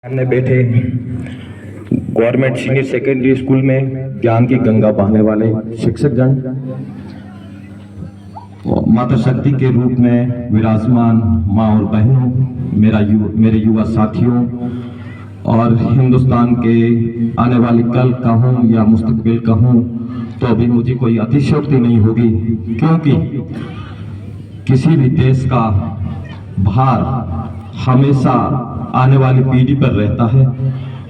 सामने बैठे government senior secondary school में ज्ञान की गंगा बहाने वाले शिक्षकगण, माता शक्ति के रूप में विराजमान माँ और बहनों, मेरे युवा साथियों और हिंदुस्तान के आने वाली कल का हूँ या मुस्तकबिल का हूँ तो अभी मुझे कोई अतिशयोक्ति नहीं होगी, क्योंकि किसी भी देश का भार हमेशा आने वाली पीढ़ी पर रहता है।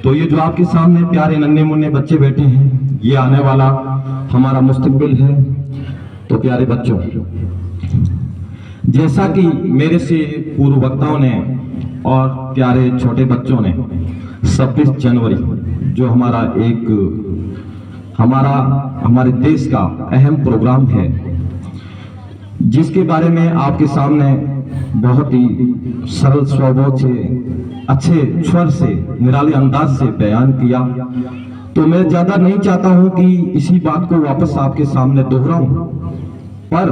तो ये जो आपके सामने प्यारे नन्हे मुन्ने बच्चे बैठे हैं, ये आने वाला हमारा मुस्तकबिल है। तो प्यारे बच्चों, जैसा कि मेरे से पूर्व वक्ताओं ने और प्यारे छोटे बच्चों ने 26 जनवरी जो हमारे देश का अहम प्रोग्राम है, जिसके बारे में आपके सामने बहुत ही सरल स्वभाव से, अच्छे स्वर से, निराले अंदाज से बयान किया, तो मैं ज्यादा नहीं चाहता हूं कि इसी बात को वापस आपके सामने दोहराऊं, पर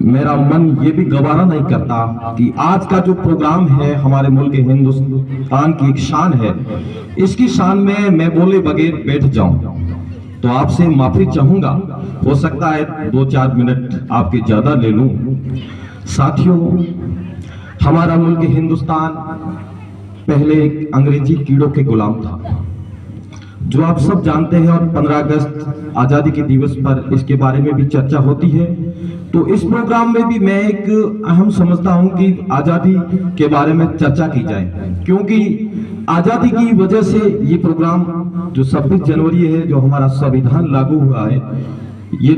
मेरा मन ये भी गवारा नहीं करता कि आज का जो प्रोग्राम है हमारे मुल्क हिंदुस्तान की एक शान है, इसकी शान में मैं बोले बगैर बैठ जाऊं। तो आपसे माफी चाहूंगा, हो सकता है 2-4 मिनट आपके ज्यादा ले लूं। साथियों, हमारा मुल्क हिंदुस्तान पहले एक अंग्रेजी कीड़ों के गुलाम था, जो आप सब जानते हैं, और 15 अगस्त आजादी के दिवस पर इसके बारे में भी चर्चा होती है। तो इस प्रोग्राम में भी मैं एक अहम समझता हूं कि आजादी के बारे में चर्चा की जाए, क्योंकि आजादी की वजह से ये प्रोग्राम जो 26 जनवरी है, जो हमारा संविधान लागू हुआ है, ये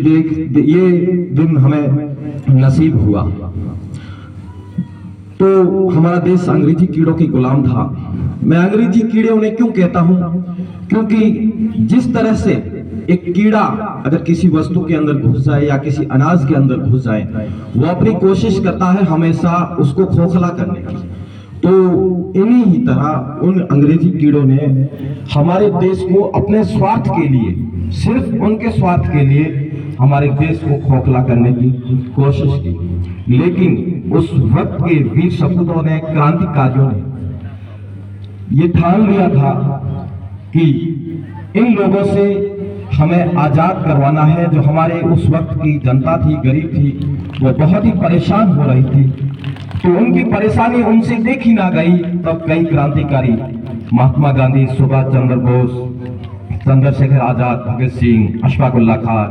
दिन हमें नसीब हुआ। तो हमारा देश अंग्रेजी कीड़ों के गुलाम था। मैं अंग्रेजी कीड़े उन्हें क्यों कहता हूं? क्योंकि जिस तरह से एक कीड़ा अगर किसी वस्तु के अंदर घुस जाए या किसी अनाज के अंदर घुस जाए, वो अपनी कोशिश करता है हमेशा उसको खोखला करने की। तो इन्हीं ही तरह उन अंग्रेजी कीड़ों ने हमारे देश को अपने स्वार्थ के लिए, सिर्फ उनके स्वार्थ के लिए हमारे देश को खोखला करने की कोशिश की। लेकिन उस वक्त के वीर सपूतों ने, क्रांतिकारियों ने ये ठान लिया था कि इन लोगों से हमें आजाद करवाना है। जो हमारे उस वक्त की जनता थी, गरीब थी, वो बहुत ही परेशान हो रही थी। तो उनकी परेशानी उनसे देखी ना गई, तब कई क्रांतिकारी, महात्मा गांधी, सुभाष चंद्र बोस, चंद्रशेखर आजाद, भगत सिंह, अशफाक उल्लाह खान,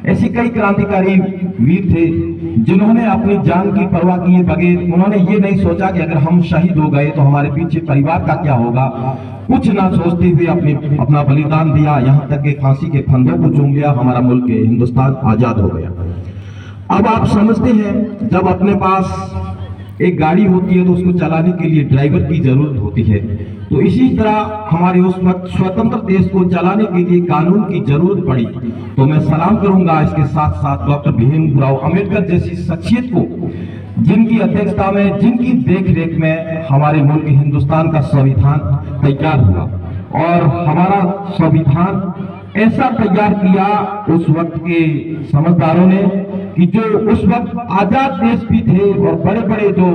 ऐसे कई क्रांतिकारी वीर थे जिन्होंने अपनी जान की परवाह किए बगैर, उन्होंने ये नहीं सोचा कि अगर हम शहीद हो गए तो हमारे पीछे परिवार का क्या होगा, कुछ ना सोचते हुए अपना बलिदान दिया, यहाँ तक कि फांसी के फंदों को चूम लिया। हमारा मुल्क हिंदुस्तान आजाद हो गया। अब आप समझते हैं, जब अपने पास एक गाड़ी होती है तो उसको चलाने के लिए ड्राइवर की जरूरत होती है। तो इसी तरह हमारे उस वक्त स्वतंत्र देश को चलाने के लिए कानून की जरूरत पड़ी। तो मैं सलाम करूंगा इसके साथ साथ डॉक्टर भीमराव अंबेडकर जैसी शख्सियत को, जिनकी अध्यक्षता में, जिनकी देखरेख में हमारे मुल्क हिंदुस्तान का संविधान तैयार हुआ। और हमारा संविधान ऐसा तैयार किया उस वक्त के समझदारों ने कि जो उस वक्त आजाद देश भी थे और बड़े बड़े जो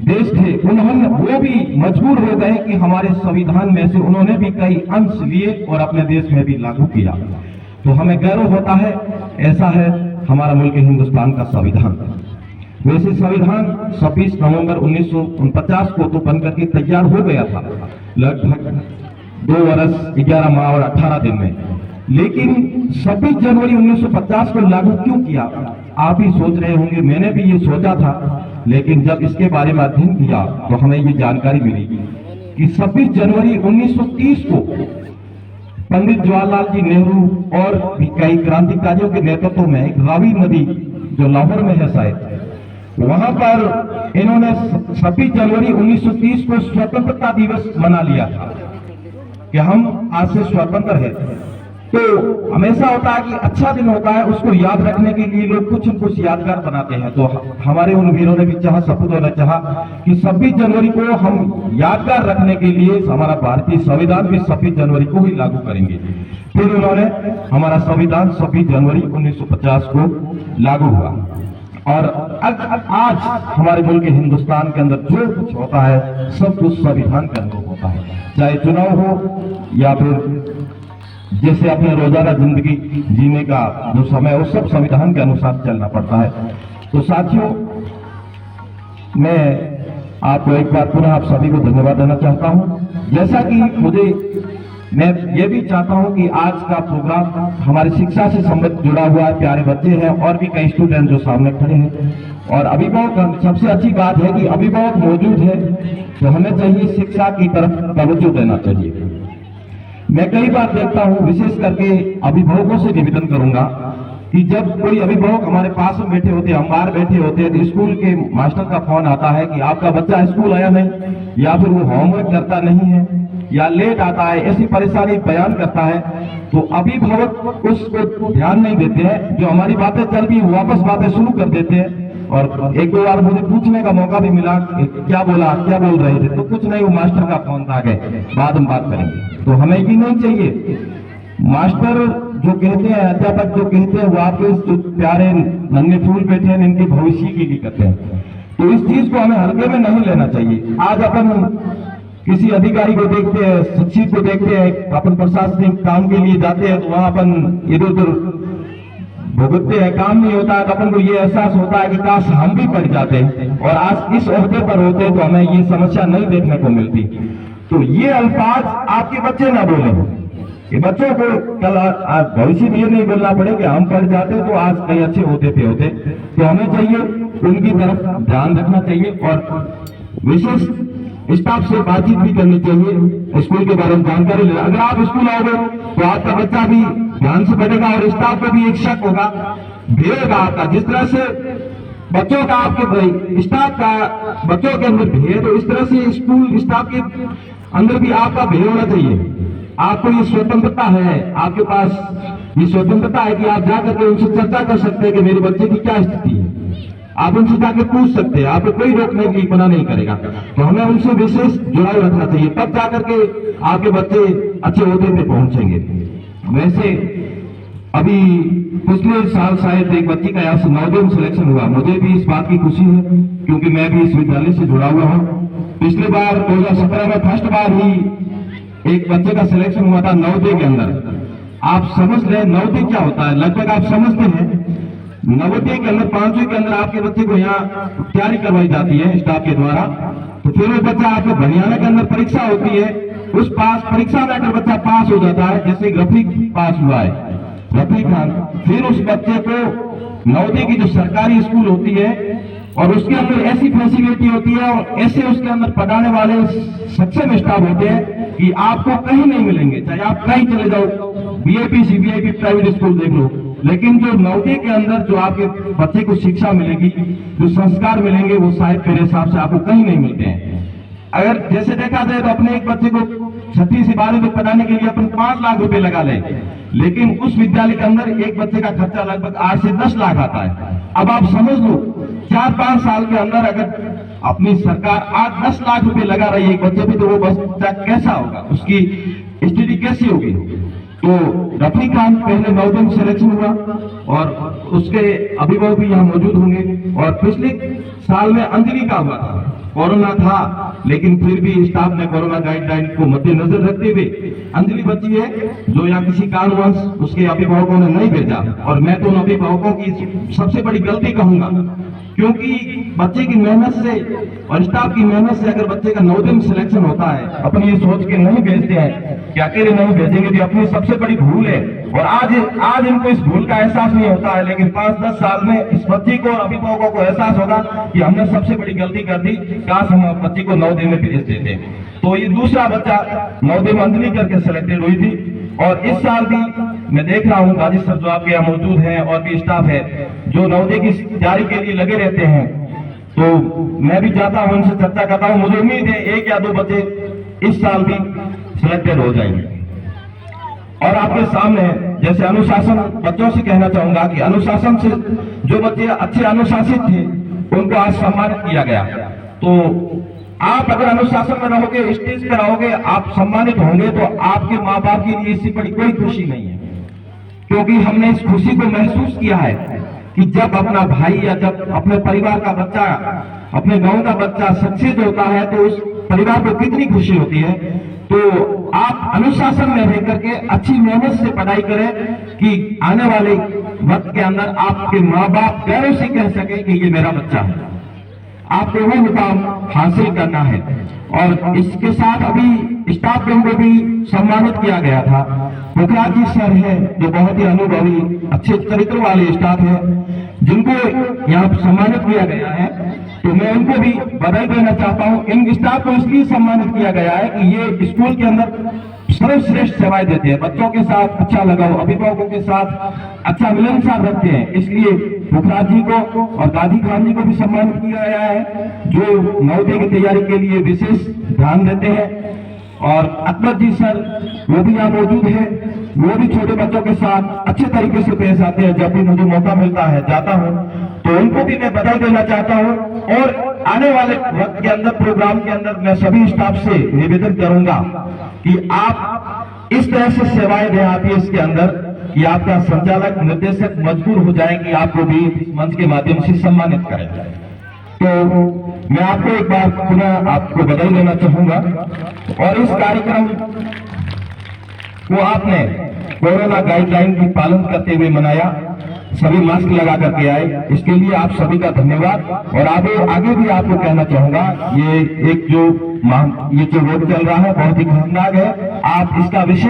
देश थे, वो भी मजबूर हो गए कि हमारे संविधान में से उन्होंने भी कई अंश लिए और अपने देश में भी लागू किया। तो हमें गर्व होता है। ऐसा है हमारा मुल्क हिंदुस्तान का संविधान। वैसे संविधान 26 नवंबर 1949 को तो बनकर के तैयार हो गया था, लगभग 2 वर्ष 11 माह और 18 दिन में। लेकिन 26 जनवरी 1950 को लागू क्यों किया? आप ही सोच रहे होंगे, मैंने भी ये सोचा था। लेकिन जब इसके बारे में अध्ययन किया तो हमें ये जानकारी मिली कि 26 जनवरी 1930 को पंडित जवाहरलाल जी नेहरू और भी कई क्रांतिकारियों के नेतृत्व में एक रावी नदी जो लाहौर में है शायद, वहां पर इन्होंने 26 जनवरी 1930 को स्वतंत्रता दिवस मना लिया था कि हम आज से स्वतंत्र है। तो हमेशा होता है कि अच्छा दिन होता है, उसको याद रखने के लिए लोग कुछ न कुछ यादगार बनाते हैं। तो हमारे उन वीरों ने भी चाहा, सपूतों ने चाहा कि 26 जनवरी को हम यादगार रखने के लिए हमारा भारतीय संविधान भी 26 जनवरी को ही लागू करेंगे। फिर उन्होंने हमारा संविधान 26 जनवरी 1950 को लागू हुआ। और आज हमारे मुल्क हिंदुस्तान के अंदर जो कुछ होता है सब कुछ संविधान के अनुरूप होता है, चाहे चुनाव हो या फिर जैसे अपने रोजाना जिंदगी जीने का जो समय है वो सब संविधान के अनुसार चलना पड़ता है। तो साथियों, मैं आपको एक बार पुनः आप सभी को धन्यवाद देना चाहता हूं। जैसा कि मैं ये भी चाहता हूं कि आज का प्रोग्राम हमारी शिक्षा से संबंधित जुड़ा हुआ है, प्यारे बच्चे हैं और भी कई स्टूडेंट जो सामने खड़े हैं और अभिभावक। सबसे अच्छी बात है कि अभिभावक मौजूद है, तो हमें चाहिए शिक्षा की तरफ तवज्जो देना चाहिए। मैं कई बार देखता हूं, विशेष करके अभिभावकों से निवेदन करूंगा कि जब कोई अभिभावक हमारे पास में बैठे होते हैं, हम बाहर बैठे होते हैं, तो स्कूल के मास्टर का फोन आता है कि आपका बच्चा स्कूल आया नहीं, या फिर वो होमवर्क करता नहीं है, या लेट आता है, ऐसी परेशानी बयान करता है, तो अभिभावक उसको ध्यान नहीं देते हैं। जो हमारी बातें चल रही वापस बातें शुरू कर देते हैं। और एक दो बार मुझे पूछने का मौका भी मिला, क्या बोला, क्या बोल रहे थे, तो कुछ नहीं, वो मास्टर का फोन था, गए बाद में बात करेंगे। तो हमें ये नहीं चाहिए। मास्टर जो कहते हैं, अध्यापक जो कहते हैं, वो आपके जो प्यारे नन्हे फूल बैठे हैं इनके भविष्य के लिए करते हैं। तो इस चीज को हमें हल्के में नहीं लेना चाहिए। आज अपन किसी अधिकारी को देखते हैं, शिक्षक को देखते हैं, अपन प्रशासनिक काम के लिए जाते हैं, तो वहां अपन इधर उधर भुगतते हैं, काम नहीं होता है, तो अपन को ये एहसास होता है कि काश हम भी पड़ जाते और आज इस ओहदे पर होते तो हमें ये समस्या नहीं देखने को मिलती। तो ये अल्फाज आपके बच्चे ना बोले कि बच्चों को कल भविष्य में ये नहीं बोलना पड़े कि हम पढ़ जाते तो आज कहीं अच्छे होते थे होते। तो हमें चाहिए उनकी तरफ ध्यान रखना चाहिए और विशेष स्टाफ से बातचीत भी करनी चाहिए, स्कूल के बारे में जानकारी लेना। अगर आप स्कूल आओगे तो आपका बच्चा भी ध्यान से पढ़ेगा और स्टाफ को भी एक शक होगा, भय होगा आपका। जिस तरह से बच्चों का आपके स्टाफ का बच्चों के अंदर भय, तो इस तरह से स्कूल स्टाफ के अंदर भी आपका भय होना चाहिए। आपको ये स्वतंत्रता है, आपके पास ये स्वतंत्रता है कि आप जाकर के उनसे चर्चा कर सकते हैं कि मेरे बच्चे की क्या स्थिति है। आप उनसे जाकर पूछ सकते हैं, आपको कोई रोकने की मना नहीं करेगा। तो हमें उनसे विशेष जुड़ाव रखना चाहिए, तब जाकर के आपके बच्चे अच्छे ओहदे पे पहुंचेंगे। वैसे अभी पिछले साल शायद एक बच्ची का यहाँ से नवोदय में सिलेक्शन हुआ। मुझे भी इस बात की खुशी है क्योंकि मैं भी इस विद्यालय से जुड़ा हुआ हूँ। पिछले बार 2017 में फर्स्ट बार ही एक बच्चे का सिलेक्शन हुआ था नवोदय के अंदर। आप समझ लें नवोदय क्या होता है, लगभग आप समझते हैं। नवोदय के अंदर 5वीं के अंदर आपके बच्चे को यहाँ तैयारी करवाई जाती है स्टाफ के द्वारा। तो फिर वो बच्चा आपके बनियाना के अंदर परीक्षा होती है, उस परीक्षा में अगर बच्चा पास हो जाता है, जैसे रफीक पास हुआ है, रफीक खान, फिर उस बच्चे को नवोदय की जो सरकारी स्कूल होती है और उसके अंदर ऐसी फैसिलिटी होती है और ऐसे उसके अंदर पढ़ाने वाले सक्षम स्टाफ होते हैं कि आपको कहीं नहीं मिलेंगे। चाहे आप कहीं चले जाओ, वीआईपी सीवीआईपी प्राइवेट स्कूल देख लो, लेकिन जो नवोदय के अंदर जो आपके बच्चे को शिक्षा मिलेगी, जो संस्कार मिलेंगे, वो शायद मेरे हिसाब से आपको कहीं नहीं मिलते हैं। अगर जैसे देखा जाए तो अपने एक बच्चे को 6वीं से 12वीं तक पढ़ाने के लिए अपन 5 लाख रुपए लगा लें, लेकिन उस विद्यालय के अंदर एक बच्चे का खर्चा लगभग 8 से 10 लाख आता है। अब आप समझ लो 4-5 साल के अंदर अगर अपनी सरकार 8-10 लाख रुपए लगा रही है एक बच्चे पे, तो वो बच्चा कैसा होगा, उसकी स्थिति कैसी होगी। तो रफीक खान पहले नवोदय में सिलेक्शन हुआ और उसके अभिभावक भी यहाँ मौजूद होंगे। और पिछले साल में अंजलि का हुआ था, कोरोना था, लेकिन फिर भी स्टाफ ने कोरोना गाइडलाइन को मद्देनजर रखते हुए अंजलि बच्ची है जो यहाँ किसी कारणवश उसके अभिभावकों ने नहीं भेजा। और मैं तो उन अभिभावकों की सबसे बड़ी गलती कहूंगा, क्योंकि बच्चे की मेहनत से और स्टाफ की मेहनत से अगर बच्चे का नवोदय में सिलेक्शन होता है, अपन ये सोच के नहीं भेजते हैं कि अकेले नहीं भेजेंगे, तो अपनी सबसे बड़ी भूल है। और आज इनको इस भूल का एहसास नहीं होता है, लेकिन 5-10 साल में इस बच्चे को और अभिभावकों को एहसास होगा कि हमने सबसे बड़ी गलती कर दी, काश हम बच्चे को नवोदय में भेज देते। तो ये दूसरा बच्चा नवोदय में अंजलि करके सिलेक्टेड हुई थी। और इस साल भी मैं देख रहा हूँ गाजी सर जो आपके यहाँ मौजूद हैं और भी स्टाफ है जो नवोदय की तैयारी के लिए लगे रहते हैं, तो मैं भी जाता हूँ, उनसे चर्चा करता हूँ। मुझे उम्मीद है 1 या 2 बच्चे इस साल भी सिलेक्टेड हो जाएंगे। और आपके सामने जैसे अनुशासन बच्चों से कहना चाहूंगा कि अनुशासन से जो बच्चे अच्छे अनुशासित थे उनको आज सम्मानित किया गया। तो आप अगर अनुशासन में रहोगे, स्टेज पर रहोगे, आप सम्मानित होंगे, तो आपके माँ बाप के लिए इससे बड़ी कोई खुशी नहीं है, क्योंकि हमने इस खुशी को महसूस किया है कि जब अपना भाई या जब अपने परिवार का बच्चा, अपने गांव का बच्चा सक्सेस होता है तो उस परिवार को कितनी खुशी होती है। तो आप अनुशासन में रह करके अच्छी मेहनत से पढ़ाई करें कि आने वाले वक्त के अंदर आपके माँ बाप गर्व से कह सके कि ये मेरा बच्चा है। आपको वो मुकाम हासिल करना है। और इसके साथ अभी स्टाफ रूम को भी सम्मानित किया गया था। मुखराज जी सर है जो बहुत ही अनुभवी अच्छे चरित्र वाले स्टाफ है, जिनको यहाँ सम्मानित किया गया है। तो मैं उनको भी बधाई देना चाहता हूँ। इन स्टाफ को इसलिए सम्मानित किया गया है कि ये स्कूल के अंदर सर्वश्रेष्ठ सेवाएं देते हैं, बच्चों के साथ अच्छा लगाव, अभिभावकों के साथ अच्छा मिलनसार रखते हैं। इसलिए मुखराज जी को और दादी खान जी को भी सम्मानित किया गया है, जो नवोदय की तैयारी के लिए विशेष ध्यान देते हैं। और अकबर जी सर वो भी यहाँ मौजूद है, वो भी छोटे बच्चों के साथ अच्छे तरीके से पेश आते हैं। जब भी मुझे मौका मिलता है जाता हूँ, तो उनको भी मैं बधाई देना चाहता हूँ। और आने वाले वक्त के अंदर प्रोग्राम के अंदर मैं सभी स्टाफ से निवेदन करूंगा कि आप इस तरह से सेवाएं दें आईपीएस के अंदर कि आपका संचालक निर्देशक मजबूर हो जाए कि आपको भी इस मंच के माध्यम से सम्मानित करें। तो मैं आपको एक बार पुनः आपको बधाई देना चाहूंगा। और इस कार्यक्रम को आपने कोरोना गाइडलाइन की पालन करते हुए मनाया, सभी मास्क लगा करके आए, इसके लिए आप सभी का धन्यवाद। और आगे भी आपको कहना चाहूंगा, ये जो रोग चल रहा है बहुत ही खतरनाक है, आप इसका विशेष